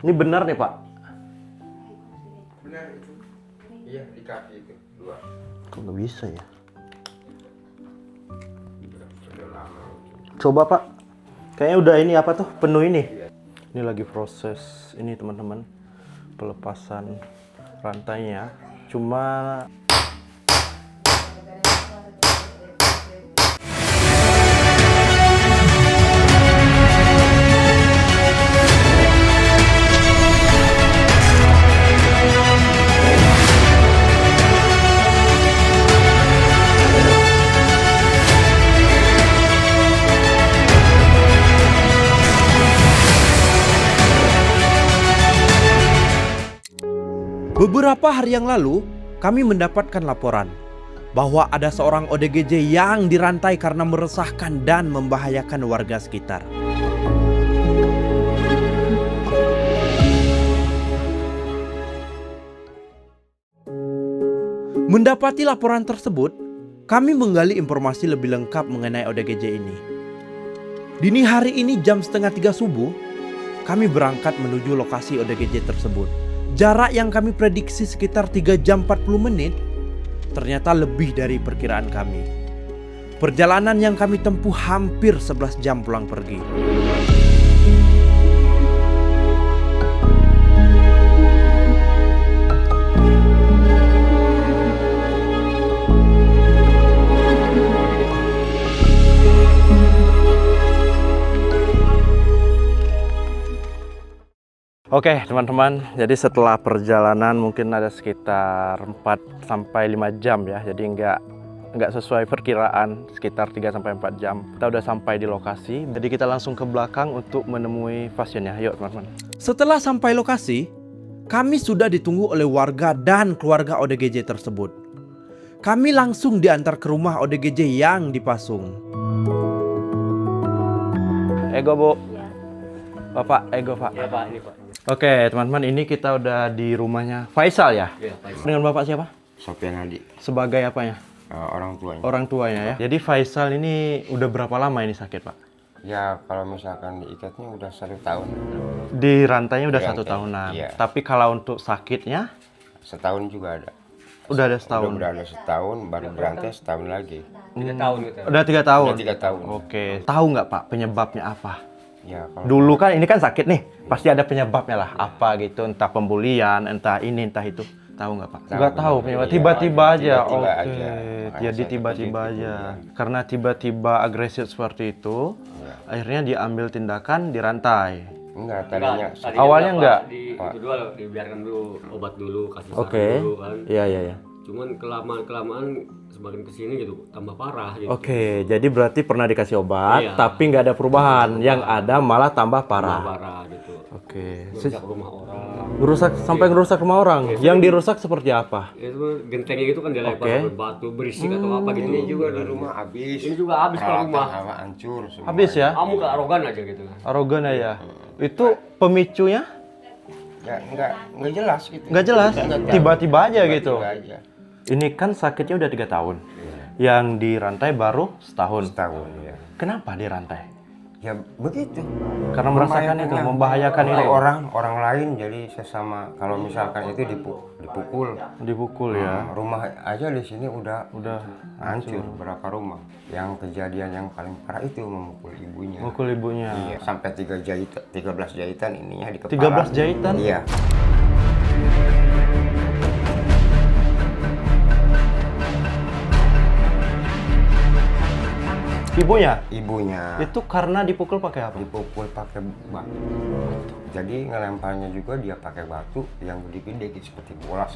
Ini benar nih Pak? Benar itu. Iya, di kaki itu 2. Kok nggak bisa ya? Sudah lama. Coba Pak. Kayaknya udah ini apa tuh? Penuh ini. Ini lagi proses ini teman-teman. Pelepasan rantainya. Cuma beberapa hari yang lalu, kami mendapatkan laporan bahwa ada seorang ODGJ yang dirantai karena meresahkan dan membahayakan warga sekitar. Mendapati laporan tersebut, kami menggali informasi lebih lengkap mengenai ODGJ ini. Dini hari ini jam 2:30 subuh, kami berangkat menuju lokasi ODGJ tersebut. Jarak yang kami prediksi sekitar 3 jam 40 menit, ternyata lebih dari perkiraan kami. Perjalanan yang kami tempuh hampir 11 jam pulang pergi. oke teman-teman, jadi setelah perjalanan mungkin ada sekitar 4-5 jam ya. Jadi nggak sesuai perkiraan, sekitar 3-4 jam. Kita udah sampai di lokasi, jadi kita langsung ke belakang untuk menemui pasiennya. Yuk teman-teman. Setelah sampai lokasi, kami sudah ditunggu oleh warga dan keluarga ODGJ tersebut. Kami langsung diantar ke rumah ODGJ yang dipasung. Ego Bu. Ya. Bapak, ego Pak. Ya Pak, ini Pak. Oke teman-teman, ini kita udah di rumahnya Faisal ya? Iya, Pak. Dengan Bapak siapa? Sofian Hadi, Sebagai apanya? orang tuanya. Orang tuanya ya. Jadi Faisal ini udah berapa lama ini sakit Pak? Ya kalau misalkan diikatnya udah 1 tahun. Di rantainya udah Di 1 rantai, tahunan. iya. Tapi kalau untuk sakitnya Setahun juga ada. udah ada setahun. Udah ada setahun, baru berantai setahun lagi. 3 tahun gitu. Udah 3 tahun. Udah 3 tahun. Oke. Tahu nggak Pak penyebabnya apa? Ya kalau Dulu kan ini kan sakit nih, pasti ada penyebabnya lah. Apa gitu, entah pembulian, entah ini, entah itu. Tahu nggak Pak? Tahu, Nggak tahu benar. penyebab. Iya, Tiba-tiba aja. tiba-tiba Oke. aja. Jadi Saya tiba-tiba seperti itu, aja. ya. Karena tiba-tiba agresif seperti itu, Ya. akhirnya diambil tindakan dirantai. Enggak, tadinya Tadinya Awalnya enggak? Itu dulu dibiarkan dulu, obat dulu, kasih Oke. saran dulu kan. Iya, iya, iya. Cuman kelamaan semakin kesini gitu tambah parah gitu. Oke, jadi berarti pernah dikasih obat, Iya. tapi nggak ada perubahan. Yang ada malah tambah Tambah parah. parah gitu. Oke. Merusak rumah orang. Ngerusak sampai ngerusak rumah orang. Yang dirusak seperti apa? Itu gentengnya itu kan dilempar Oke. pakai batu berisik atau apa gitu. ini juga di rumah habis. Ini juga habis kalau rumah. Sama hancur semua. Habis ya? Kamu ke arogan aja gitu. Arogan ya. Itu pemicunya Ya enggak jelas gitu. nggak jelas. Nggak tahu. Tiba-tiba aja gitu. Tiba-tiba aja. Ini kan sakitnya udah 3 tahun. Yang dirantai baru setahun. Setahun ya. Kenapa dirantai? Ya begitu. Karena merasakan itu, membahayakan itu. Orang lain jadi sesama kalau misalkan itu dipukul. Dipukul ya. Rumah aja di sini udah Udah hancur berapa rumah. Yang kejadian yang paling parah itu memukul ibunya. mukul ibunya. Iya, sampai 13 jahitan ininya di kepala. 13 jahitan? Iya. Ibunya? Ibunya Itu karena dipukul pakai apa? dipukul pakai batu. Jadi ngelemparnya juga dia pakai batu yang gede-gede gitu, seperti bola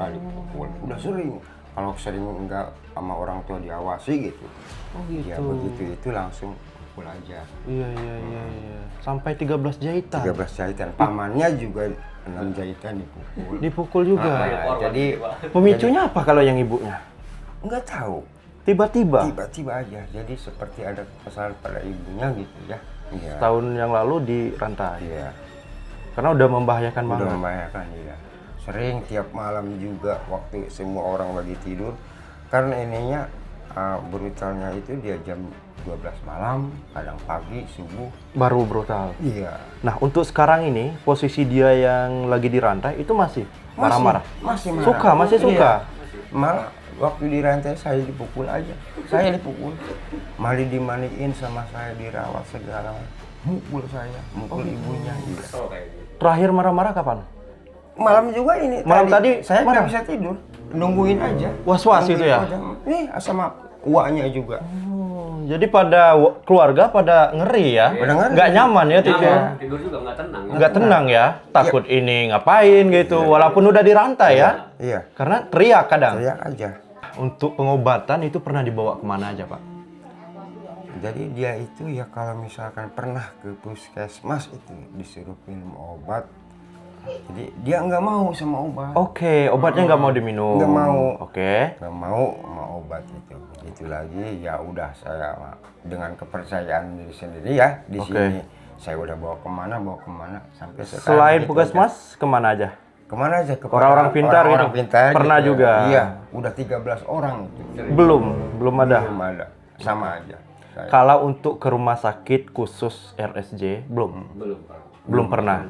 dipukul. Udah sering. Kalau sering enggak sama orang tua diawasi gitu. Oh gitu. Ya begitu itu langsung pukul aja. Iya. Sampai 13 jahitan. 13 jahitan. Pamannya juga 6 jahitan dipukul. Dipukul juga. Jadi Pemicunya apa kalau yang ibunya? enggak tahu. Tiba-tiba. Tiba-tiba aja. Jadi seperti ada kesalahan pada ibunya gitu ya. Iya. Tahun yang lalu dirantai. Iya. Karena udah membahayakan banget. Udah membahayakan ya. Sering tiap malam juga waktu semua orang lagi tidur. Karena ininya brutalnya itu dia jam 12 malam, kadang pagi, subuh. Baru brutal. Iya. Nah, untuk sekarang ini posisi dia yang lagi dirantai itu masih marah-marah. Masih marah. Suka, masih suka. Iya. Malah waktu dirantai saya dipukul aja. Saya dipukul. Malah dimandiin sama saya, dirawat segala. Mukul saya, mukul ibunya. Iya. Terakhir marah-marah kapan? Malam juga ini. Malam tadi saya marah? nggak bisa tidur. Nungguin aja. Was-was itu ya? Nih sama uaknya juga. Jadi pada keluarga pada ngeri ya? Pada ngeri. Nggak nyaman ya tidur? Nyaman, tidur juga nggak tenang. Nggak tenang ya? Takut ini ngapain gitu, walaupun udah dirantai ya? Iya. Karena teriak kadang. Teriak aja. Untuk pengobatan itu pernah dibawa kemana aja Pak? Jadi dia itu ya kalau misalkan pernah ke puskesmas itu disuruh minum obat. Jadi dia nggak mau sama obat. Oke, obatnya nggak mau diminum? Nggak mau. Oke. Nggak mau sama obat itu. Itu lagi ya udah saya dengan kepercayaan diri sendiri ya di Oke. sini saya udah bawa kemana sampai sekarang. Selain gitu puskesmas, kemana aja? aja. Kemana aja? Kepada Orang-orang pintar orang-orang gitu? pintar Pernah gitu. juga? Iya, udah 13 orang itu. Belum ada. Belum ada. Sama aja. Saya. Kalau untuk ke rumah sakit khusus RSJ, belum? Belum Pernah?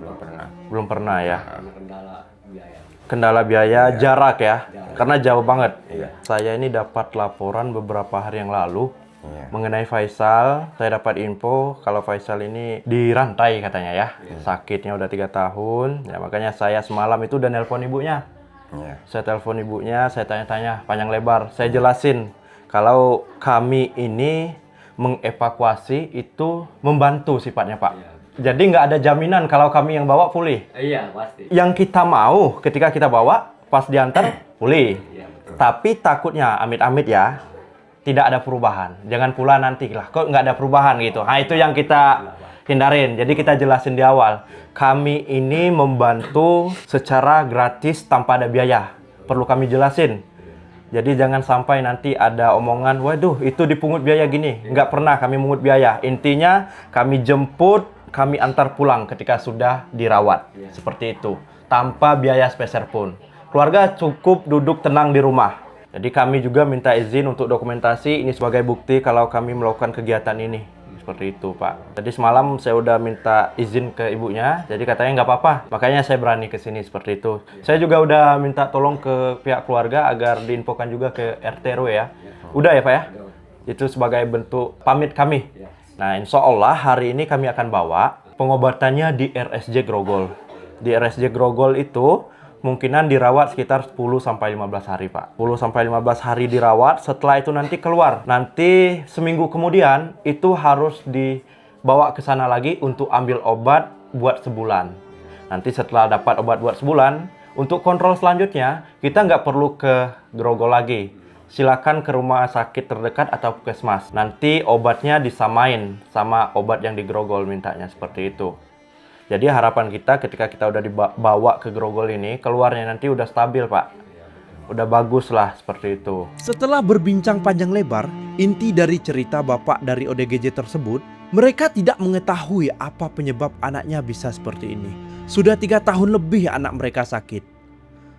Belum pernah ya? karena kendala biaya. Kendala biaya, jarak ya? Karena jauh banget. Iya. Saya ini dapat laporan beberapa hari yang lalu Iya. mengenai Faisal. Saya dapat info kalau Faisal ini dirantai katanya ya. Sakitnya udah 3 tahun. Ya, makanya saya semalam itu udah nelpon ibunya. Iya. Saya telepon ibunya, saya tanya-tanya panjang lebar. Saya jelasin kalau kami ini mengevakuasi itu membantu sifatnya Pak. Jadi nggak ada jaminan kalau kami yang bawa pulih. Iya, pasti. Yang kita mau ketika kita bawa pas diantar pulih. Iya, betul. Tapi takutnya amit-amit ya tidak ada perubahan. Jangan pula nanti lah kok nggak ada perubahan gitu. Nah itu yang kita hindarin. Jadi kita jelasin di awal. Kami ini membantu secara gratis tanpa ada biaya. Perlu kami jelasin. Jadi jangan sampai nanti ada omongan, waduh itu dipungut biaya gini. Nggak pernah kami mungut biaya. Intinya kami jemput, kami antar pulang ketika sudah dirawat. Seperti itu. Tanpa biaya sepeser pun. Keluarga cukup duduk tenang di rumah. Jadi kami juga minta izin untuk dokumentasi. Ini sebagai bukti kalau kami melakukan kegiatan ini. Seperti itu Pak. Jadi semalam saya udah minta izin ke ibunya. Jadi katanya nggak apa-apa. Makanya saya berani ke sini seperti itu. Saya juga udah minta tolong ke pihak keluarga agar diinfokan juga ke RT RW ya. Udah ya Pak ya? Itu sebagai bentuk pamit kami. Nah insya Allah hari ini kami akan bawa pengobatannya di RSJ Grogol. Di RSJ Grogol itu mungkinan dirawat sekitar 10-15 hari Pak. 10-15 hari dirawat, setelah itu nanti keluar. Nanti seminggu kemudian itu harus dibawa ke sana lagi untuk ambil obat buat sebulan. Nanti setelah dapat obat buat sebulan, untuk kontrol selanjutnya kita nggak perlu ke Grogol lagi. Silakan ke rumah sakit terdekat atau puskesmas. Nanti obatnya disamain sama obat yang di Grogol mintanya seperti itu. Jadi harapan kita ketika kita udah dibawa ke Grogol ini, keluarnya nanti udah stabil Pak. Udah bagus lah seperti itu. Setelah berbincang panjang lebar, inti dari cerita bapak dari ODGJ tersebut, mereka tidak mengetahui apa penyebab anaknya bisa seperti ini. Sudah 3 tahun lebih anak mereka sakit.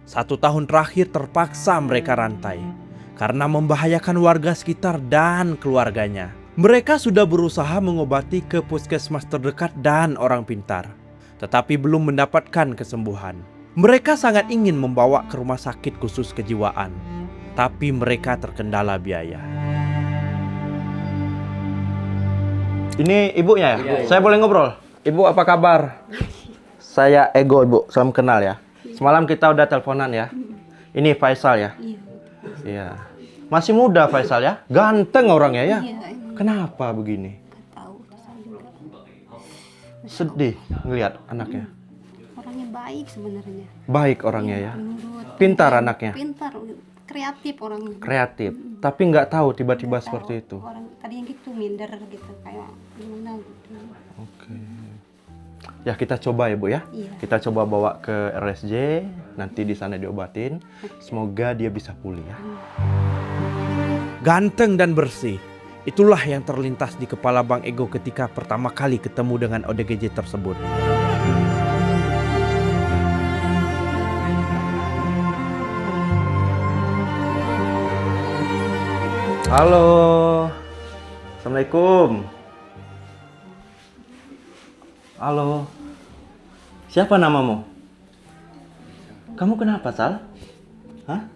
1 tahun terakhir terpaksa mereka rantai karena membahayakan warga sekitar dan keluarganya. Mereka sudah berusaha mengobati ke puskesmas terdekat dan orang pintar, tetapi belum mendapatkan kesembuhan. Mereka sangat ingin membawa ke rumah sakit khusus kejiwaan, tapi mereka terkendala biaya. Ini ibunya ya? Iya. Saya boleh ngobrol? Ibu apa kabar? Saya Ego Ibu, salam kenal ya. Semalam kita udah teleponan ya. Ini Faisal ya? Iya. Masih muda Faisal ya? Ganteng orangnya ya? Iya, Kenapa begini? tahu saya juga. Sedih ngelihat anaknya. Orangnya baik sebenarnya. Baik orangnya ya. Menurut Pintar anaknya. pintar, kreatif orangnya. Kreatif. Tapi nggak tahu tiba-tiba Nggak seperti tahu, itu. Orang tadi yang gitu minder gitu kayak gimana gitu. Oke. Ya kita coba ya Bu ya. Iya. Kita coba bawa ke RSJ, nanti di sana diobatin. Semoga dia bisa pulih ya. Ganteng dan bersih. Itulah yang terlintas di kepala Bang Ego ketika pertama kali ketemu dengan ODGJ tersebut. Halo. Assalamualaikum. Halo. Siapa namamu? Kamu kenapa, Sal? Hah?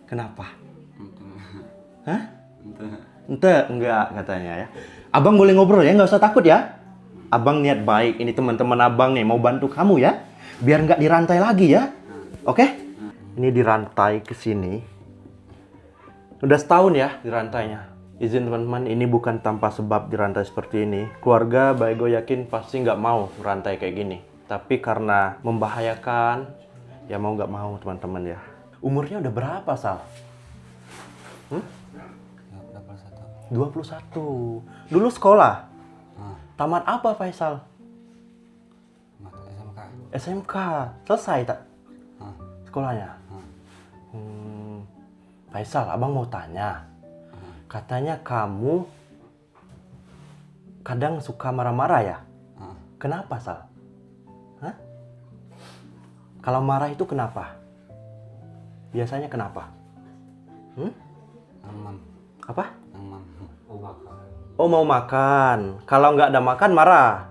Kenapa? Hah? Enggak katanya ya. Abang boleh ngobrol ya, nggak usah takut ya. Abang niat baik, ini teman-teman abang nih mau bantu kamu ya. Biar nggak dirantai lagi ya. Oke? Ini dirantai ke sini. Udah setahun ya dirantainya. Izin teman-teman, ini bukan tanpa sebab dirantai seperti ini. Keluarga Bang Ego yakin pasti nggak mau rantai kayak gini. Tapi karena membahayakan, ya mau nggak mau teman-teman ya. Umurnya udah berapa, Sal? 21. Dulu sekolah? Tamat apa, Faisal? SMK. Selesai tak? Sekolahnya? Faisal, abang mau tanya. Katanya kamu kadang suka marah-marah ya? Kenapa, Sal? Hah? Kalau marah itu kenapa? Biasanya kenapa? Apa? Oh, mau makan. Kalau nggak ada makan marah.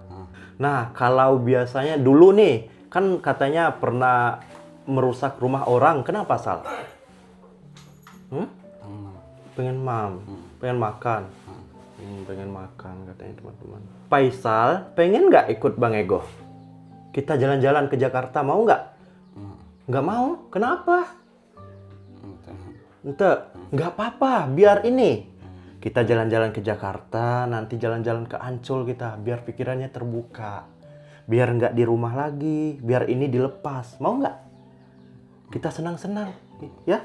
Nah, kalau biasanya dulu nih, kan katanya pernah merusak rumah orang. Kenapa, Sal? Pengen pengen makan. Pengen makan katanya teman-teman. Faisal, pengen nggak ikut Bang Ego? Kita jalan-jalan ke Jakarta, mau nggak? Nggak mau? Kenapa? Nggak apa-apa, biar ini. Kita jalan-jalan ke Jakarta, nanti jalan-jalan ke Ancol kita, biar pikirannya terbuka. Biar nggak di rumah lagi, biar ini dilepas. Mau nggak? Kita senang-senang, ya?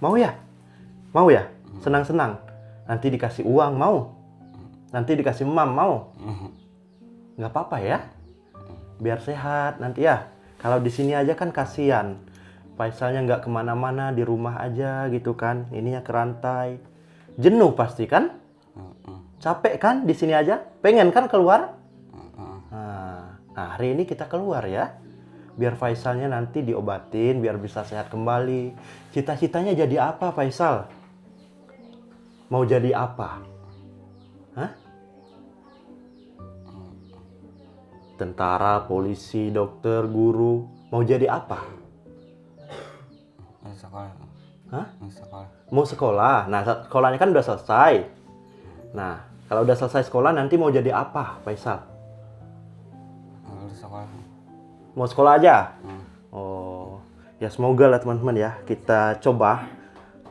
Mau ya? Mau ya? Senang-senang. Nanti dikasih uang, mau? Nanti dikasih mam, mau? Nggak apa-apa ya? Biar sehat nanti ya. Kalau di sini aja kan kasihan. Faisalnya nggak kemana-mana, di rumah aja gitu kan. Ininya kerantai. Jenuh pasti kan? Capek kan di sini aja? Pengen kan keluar? Nah, hari ini kita keluar ya. Biar Faisalnya nanti diobatin, biar bisa sehat kembali. Cita-citanya jadi apa, Faisal? Mau jadi apa? Hah? Tentara, polisi, dokter, guru. Mau jadi apa? Sekolah. Hah? Sekolah. Mau sekolah. Nah, sekolahnya kan udah selesai. Nah, kalau udah selesai sekolah nanti mau jadi apa, Faisal? Sekolah. Mau sekolah aja? Oh, ya semoga lah teman-teman ya. Kita coba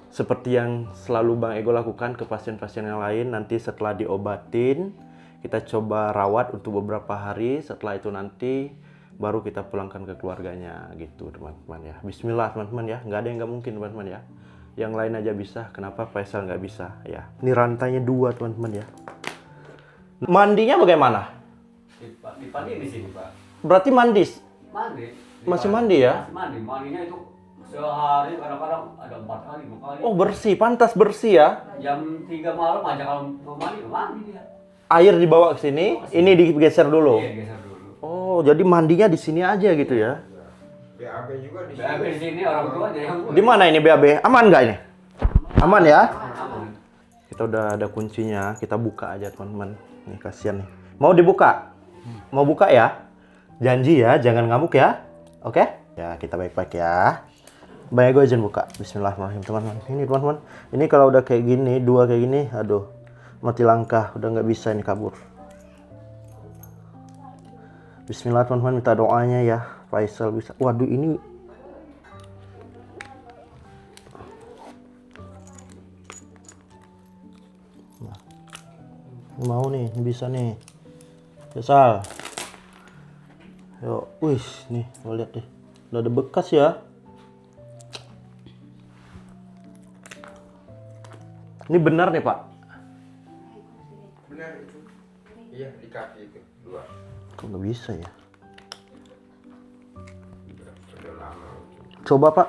seperti yang selalu Bang Ego lakukan ke pasien-pasien yang lain. Nanti setelah diobatin, kita coba rawat untuk beberapa hari. Setelah itu nanti baru kita pulangkan ke keluarganya gitu teman-teman ya. Bismillah teman-teman ya. Nggak ada yang nggak mungkin teman-teman ya. Yang lain aja bisa, kenapa Faisal nggak bisa ya. Ini rantainya 2 teman-teman ya. Mandinya bagaimana? Dipandi di sini, Pak. Berarti mandi? Mandi. Masih mandi ya? Masih mandi. Mandinya itu sehari kadang-kadang ada 4 kali, 5 kali. Oh bersih, pantas bersih ya. Jam 3 malam aja kalau mau mandi, mandi dia. Air dibawa ke sini, ini digeser dulu. Iya, geser dulu. Oh, jadi mandinya di sini aja gitu ya. BAB juga di BAB di sini orang tua aja yang Di mana ini BAB? Aman nggak ini? Aman ya? aman. Kita udah ada kuncinya, kita buka aja teman-teman. Nih kasihan nih. Mau dibuka? Mau buka ya? Janji ya, jangan ngamuk ya. Oke? Ya, kita baik-baik ya. Bang Ego izin buka. Bismillahirrahmanirrahim teman-teman. Ini teman-teman. Ini kalau udah kayak gini, 2 kayak gini, aduh. Mati langkah, udah nggak bisa ini kabur. Bismillah teman-teman, minta doanya ya. Faisal bisa. Waduh ini. Nah. Mau nih, bisa nih. Faisal. Yuk, wih, nih, lo lihat deh. Udah ada bekas ya. Ini benar nih, Pak. Benar itu. Iya, di kaki itu 2. Kok nggak bisa ya? Udah lama. Coba Pak.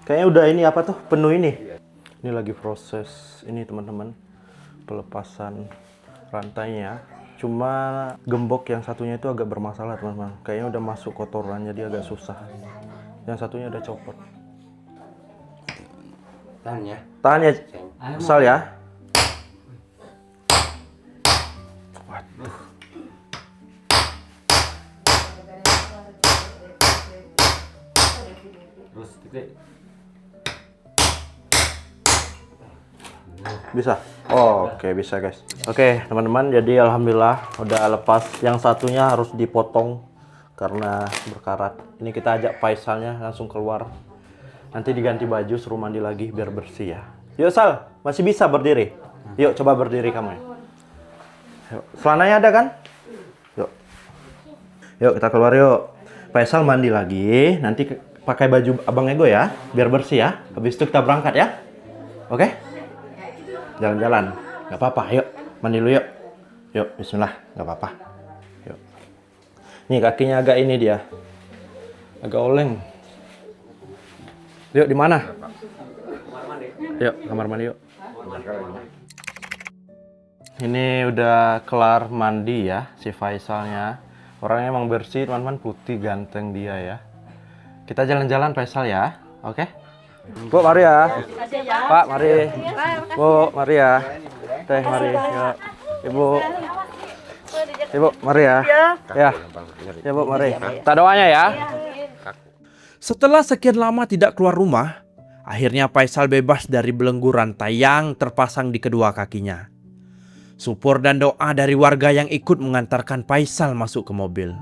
Kayaknya udah ini apa tuh? Penuh ini. Ini lagi proses ini teman-teman. Pelepasan rantainya. Cuma gembok yang satunya itu agak bermasalah teman-teman. Kayaknya udah masuk kotoran jadi agak susah. Yang satunya udah copot. Tahan ya. Tahan ya, Sal ya. Terus titik. Bisa? Oh, oke, bisa guys. Oke, teman-teman, jadi alhamdulillah udah lepas. Yang satunya harus dipotong karena berkarat. Ini kita ajak Faisalnya langsung keluar. Nanti diganti baju, suruh mandi lagi biar bersih ya. Yuk Sal, masih bisa berdiri? Yuk, coba berdiri kamu ya. Yuk, celananya ada kan? Yuk. Yuk, kita keluar yuk. Faisal mandi lagi, nanti pakai baju Abang Ego ya, biar bersih ya. Habis itu kita berangkat ya. Oke? Jalan-jalan, nggak apa-apa. Yuk, mandi dulu yuk. Yuk, bismillah, nggak apa-apa. Yuk. Nih kakinya agak ini dia, agak oleng. Yuk, di mana? Yuk, kamar mandi yuk. Ini udah kelar mandi ya, si Faisalnya. Orangnya emang bersih, teman-teman, putih, ganteng dia ya. Kita jalan-jalan Faisal ya, oke? Bu, mari ya. Pak, mari. Bu, mari ya. Teh, mari. Ya. Ibu. Ibu, mari ya. Ya. Ya, Bu, mari. Kita doanya ya. Setelah sekian lama tidak keluar rumah, akhirnya Faisal bebas dari belenggu rantai yang terpasang di kedua kakinya. Support dan doa dari warga yang ikut mengantarkan Faisal masuk ke mobil.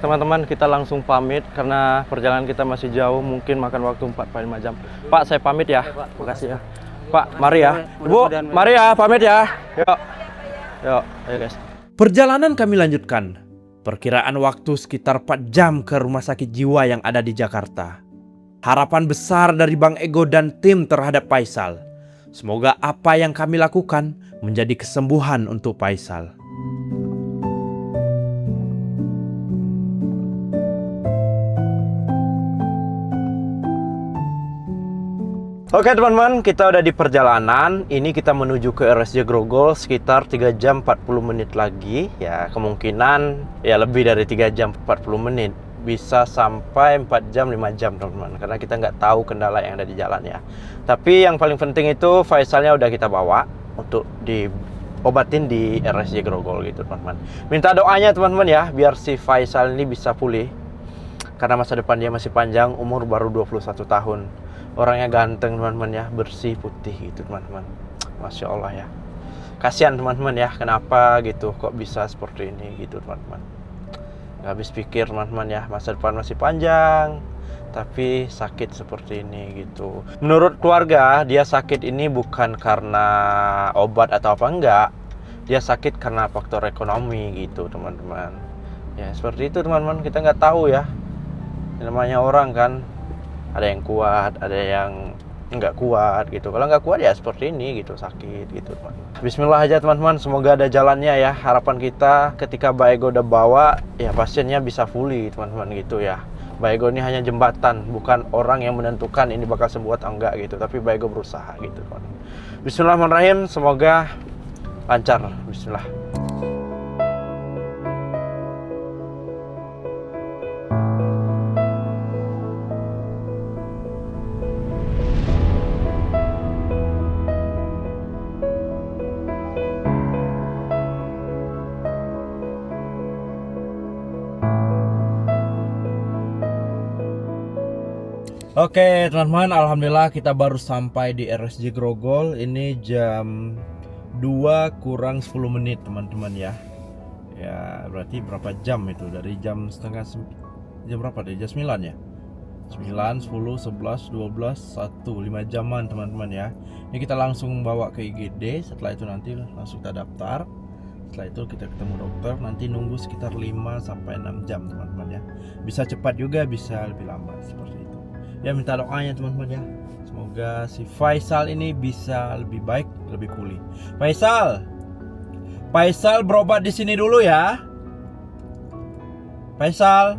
Teman-teman, kita langsung pamit karena perjalanan kita masih jauh, mungkin makan waktu 4-5 jam. Pak, saya pamit ya. Makasih ya. Pak, mari ya. Ibu, mari ya, pamit ya. Yuk. Yuk, ayo guys. Perjalanan kami lanjutkan. Perkiraan waktu sekitar 4 jam ke rumah sakit jiwa yang ada di Jakarta. Harapan besar dari Bang Ego dan tim terhadap Faisal. Semoga apa yang kami lakukan menjadi kesembuhan untuk Faisal. Oke teman-teman, kita udah di perjalanan. Ini kita menuju ke RSJ Grogol sekitar 3 jam 40 menit lagi. Ya kemungkinan ya lebih dari 3 jam 40 menit. Bisa sampai 4 jam 5 jam teman-teman. Karena kita nggak tahu kendala yang ada di jalan ya. Tapi yang paling penting itu Faisalnya udah kita bawa untuk diobatin di RSJ Grogol gitu teman-teman. Minta doanya teman-teman ya, biar si Faisal ini bisa pulih. Karena masa depan dia masih panjang, umur baru 21 tahun. Orangnya ganteng teman-teman ya, bersih, putih gitu teman-teman. Masya Allah ya. Kasihan teman-teman ya, kenapa gitu kok bisa seperti ini gitu teman-teman. Gak habis pikir teman-teman ya, masa depan masih panjang tapi sakit seperti ini gitu. Menurut keluarga, dia sakit ini bukan karena obat atau apa, enggak. Dia sakit karena faktor ekonomi gitu teman-teman. Ya seperti itu teman-teman, kita nggak tahu ya. Namanya orang kan, ada yang kuat, ada yang nggak kuat gitu. Kalau nggak kuat ya seperti ini gitu, sakit gitu teman-teman. Bismillah aja teman-teman, semoga ada jalannya ya. Harapan kita ketika Mbak Ego udah bawa, ya pasiennya bisa pulih teman-teman gitu ya. Mbak Ego ini hanya jembatan, bukan orang yang menentukan ini bakal sembuh atau enggak gitu. Tapi Mbak Ego berusaha gitu teman-teman. Bismillahirrahmanirrahim, semoga lancar. Bismillah. Oke teman-teman, alhamdulillah kita baru sampai di RSJ Grogol. Ini jam 2 kurang 10 menit teman-teman ya. Ya berarti berapa jam itu? Dari jam jam berapa deh? Jam 9 ya? 9, 10, 11, 12, 1, 5 jaman teman-teman ya. Ini kita langsung bawa ke IGD. Setelah itu nanti langsung kita daftar. Setelah itu kita ketemu dokter. Nanti nunggu sekitar 5-6 jam teman-teman ya. Bisa cepat juga, bisa lebih lambat seperti itu. Ya minta doanya teman-teman ya. Semoga si Faisal ini bisa lebih baik, lebih pulih. Faisal berobat di sini dulu ya. Faisal,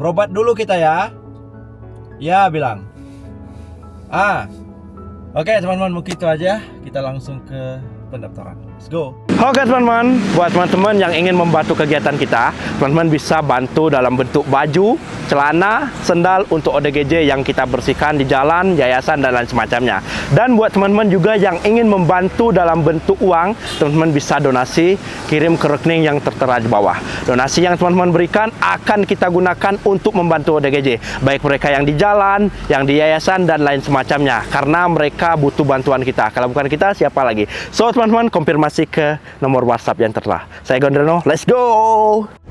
berobat dulu kita ya. Ya bilang. Oke teman-teman, mungkin itu aja. Kita langsung ke pendaftaran. Let's go. Oke teman-teman, buat teman-teman yang ingin membantu kegiatan kita, teman-teman bisa bantu dalam bentuk baju, celana, sendal untuk ODGJ yang kita bersihkan di jalan, yayasan, dan lain semacamnya. Dan buat teman-teman juga yang ingin membantu dalam bentuk uang, teman-teman bisa donasi, kirim ke rekening yang tertera di bawah. Donasi yang teman-teman berikan akan kita gunakan untuk membantu ODGJ, baik mereka yang di jalan, yang di yayasan, dan lain semacamnya, karena mereka butuh bantuan kita. Kalau bukan kita, siapa lagi? So teman-teman, konfirmasi ke nomor WhatsApp yang tertera. Saya Gondreno, let's go!